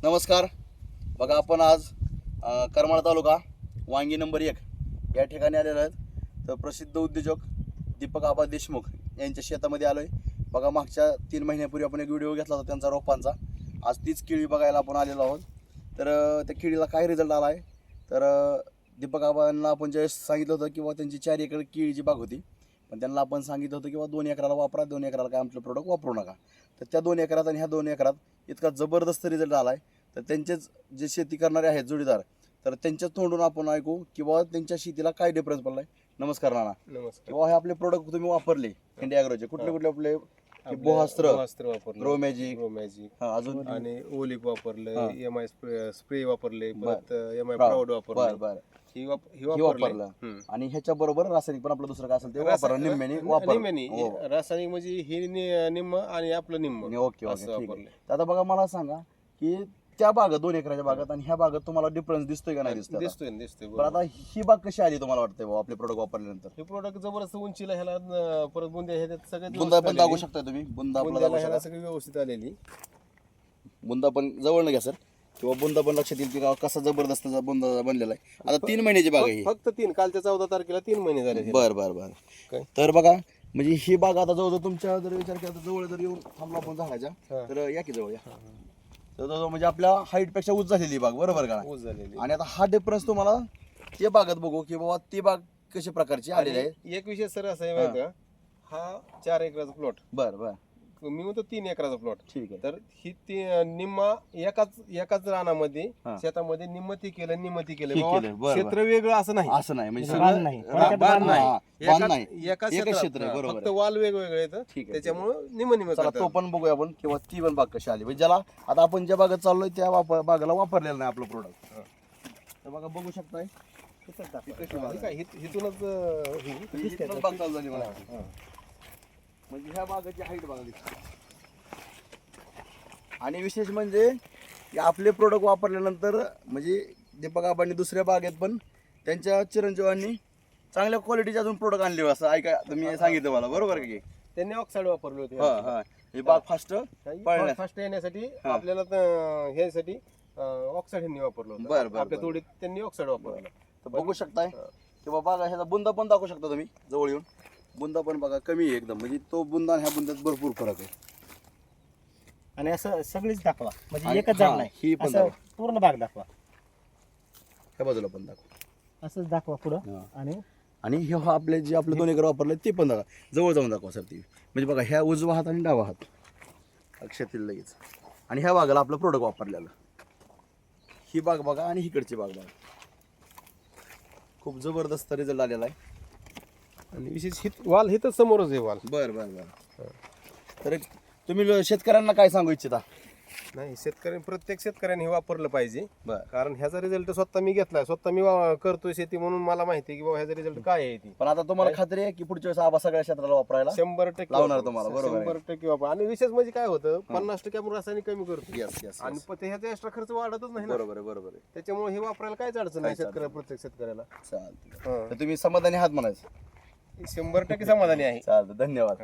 नमस्कार. बघा आपण आज करमाळ तालुका वांगी नंबर 1 या ठिकाणी आलेलो आहेत. तर प्रसिद्ध उद्योजक दीपक आबा देशमुख यांच्या शेतामध्ये आलोय. बघा मागच्या 3 महिन्यापूर्वी आपण एक व्हिडिओ घेतला होता त्यांचा रोपांचा. आज तीच केळी बघायला आपण आलेलो आहोत. तर त्या केळीला काय रिझल्ट आला आहे तर दीपक आबांना आपण ज्यावेळेस सांगितलं होतं किंवा त्यांची 4 एकर केळीची बाग होती, पण त्यांना आपण सांगितलं होतं किंवा 2 एकराला वापरा, 2 एकराला काय आमचं प्रोडक्ट वापरू नका. तर त्या 2 एकरात आणि ह्या 2 एकरात इतका जबरदस्त रिझल्ट आला आहे. तर त्यांचेच जे शेती करणारे आहेत जोडीदार, तर त्यांच्याच तोंडून आपण ऐकू किंवा त्यांच्या शेतीला काय डिफरन्स पडलाय. नमस्कार नाना. नमस्कार. किंवा हे आपले प्रोडक्ट तुम्ही वापरले इंडिया ॲग्रोचे कुठले कुठले आपले बोहास्त्र वापरलं, रो मॅजिक अजून आणि ओलिप वापरलं, एमआय स्प्रे वापरले, परत एमआय बर प्राऊड वापरलं. बर ही हे वापरलं आणि ह्याच्या बरोबर रासायनिक पण आपलं दुसरं काय असेल ते वापरलं निम्म्याने वापर. रासायनिक म्हणजे हे निम्म आणि आपलं निम्म. ओके ओके ठीक आहे. तर आता बघा मला सांगा की त्या बागात 2 एकराच्या बागात आणि ह्या बागात तुम्हाला डिफरन्स दिसतोय का नाही दिसतोय? दिसतोय. पण आता ही बाग कशी आली तुम्हाला वाटतंय बाबा आपले प्रोडक्ट वापरल्यानंतर? हे प्रोडक्ट जबरदस्त उंचीला ह्याला परत बुंद्या ह्याच्यात सगळ्यात बुंदा व्यवस्थित पण दाखवू आलेली. शकता तुम्ही. बुंदा आपला बुंद्याला दाखवू ह्याला शकता. सगळी व्यवस्थित आलेली. बुंदा पण जवळ न घ्या सर, किंवा बुंदा पण लक्षात येईल की कसा जबरदस्त बुंदा बनलेला आहे. आता 3 महिन्याची बाग आहे ही. फक्त 3 कालच्या 14 तारखेला 3 महिने झाले. बर बर बर. काय? तर बघा म्हणजे ही बाग आता जवळजवळ तुमच्या जर विचार केला तर जवळ जर येऊन थांबला आपण झाडाच्या तर या की जवळ या. तर जवळ म्हणजे आपल्या हाईट पेक्षा उंच झालेली बाग, बरोबर का? ऊस झालेली. आणि आता हा डिफरन्स तुम्हाला ते बागात बघू की बाबा ती बाग कशा प्रकारची आलेली आहे. एक विषय सर असा आहे माहिती का, हा 4 एकराचा प्लॉट, बर बर मी म्हणतो 3 एकराचा प्लॉट. ठीक आहे. तर ही निम्मा एकाच रानामध्ये शेतामध्ये निम्म ती केलं निम्म ती केलं. ठीक बाबा, केलं, बरं, क्षेत्र वेगळं असं नाही. असं नाही म्हणजे बांध सगळं नाही. बांध बांध नाही. बांध एकाच नाही. एकच क्षेत्रात, क्षेत्र आहे, बरोबर फक्त आहे. वाल वेगवेगळे आहेत. ठीक आहे. त्याच्यामुळं निम्म चला तो पण बघूया आपण किंवा ती पण बाग कशी आली म्हणजे ज्याला आता आपण ज्या बागात चाललोय त्या बागाला वापरलेलं नाही आपलं प्रोडक्ट. तर बघा बघू शकताय कशी बाग आहे. हिथूनच इथूनच बाग चालू झाली मला. म्हणजे ह्या बागाची हाईट बघा दिसते. आणि विशेष म्हणजे की आपले प्रोडक्ट वापरल्यानंतर म्हणजे दीपक आबांनी दुसऱ्या बागेत पण त्यांच्या चिरंजीवांनी चांगल्या क्वालिटीचे अजून प्रोडक्ट आणले असं ऐका तुम्ही सांगितलं मला, बरोबर का की? त्यांनी ऑक्साईड वापरले होते. हा हा ही बाग फास्ट पळण्यास. फर्स्ट येण्यासाठी आपल्याला ह्यासाठी ऑक्साईड यांनी वापरलं होतं. बरं, बरं, आपल्या बरं. थोडी त्यांनी ऑक्साईड वापरलं. तर बघू शकताय किंवा बघा ह्याचा बुंदा पण दाखवू शकता तुम्ही जवळ येऊन. बुंदा पण बघा कमी आहे एकदम, म्हणजे तो बुंदा आणि ह्या बुंद्यात भरपूर फरक आहे. आणि असं सगळीच दाखवा म्हणजे आणि एकच हा, झाड नाही, ही पण असं दाखवा. पूर्ण बाग दाखवा. ह्या बाजूला पण दाखवा. असंच दाखवा पुढं. हा. आणि हे आपले जे आपले 2 एकर वापरले ते पण दाखवा. जवळ जाऊन दाखवा सर ती. म्हणजे बघा ह्या उजवा हात आणि डावा हात लक्षात येईल लगेच. आणि ह्या बागाला आपलं प्रोडक्ट वापरलेलं. ही बाग बघा आणि इकडची बाग बघा. खूप जबरदस्त रिझल्ट आलेला आहे. आणि विशेष वाल हे तर समोरच आहे वाल. बर बर बर. तर तुम्ही शेतकऱ्यांना काय सांगू इच्छिता? नाही, प्रत्येक शेतकऱ्याने हे वापरलं पाहिजे. बर. कारण ह्याचा रिझल्ट स्वतः मी घेतलाय, स्वतः मी करतोय शेती म्हणून मला माहिती आहे की बाबा ह्याचा रिझल्ट काय आहे ती. पण आता तुम्हाला खात्री आहे की पुढच्या वेळेस आबा सगळ्या क्षेत्राला वापरायला 100% लावणार तुम्हाला, बरोबर आहे. 100% वापर. आणि विशेष म्हणजे काय होतं, 50% आपण रासायनिक कमी करतो. येस येस आणि ह्याचा एक्स्ट्रा खर्च वाढतच नाही ना. बरोबर आहे बरोबर आहे. त्याच्यामुळे हे वापरायला काहीच अडचण नाही प्रत्येक शेतकऱ्याला. चालतं. तर तुम्ही समाधानी आहात म्हणायचं. 100% समाधानी आहे. चालतं, धन्यवाद.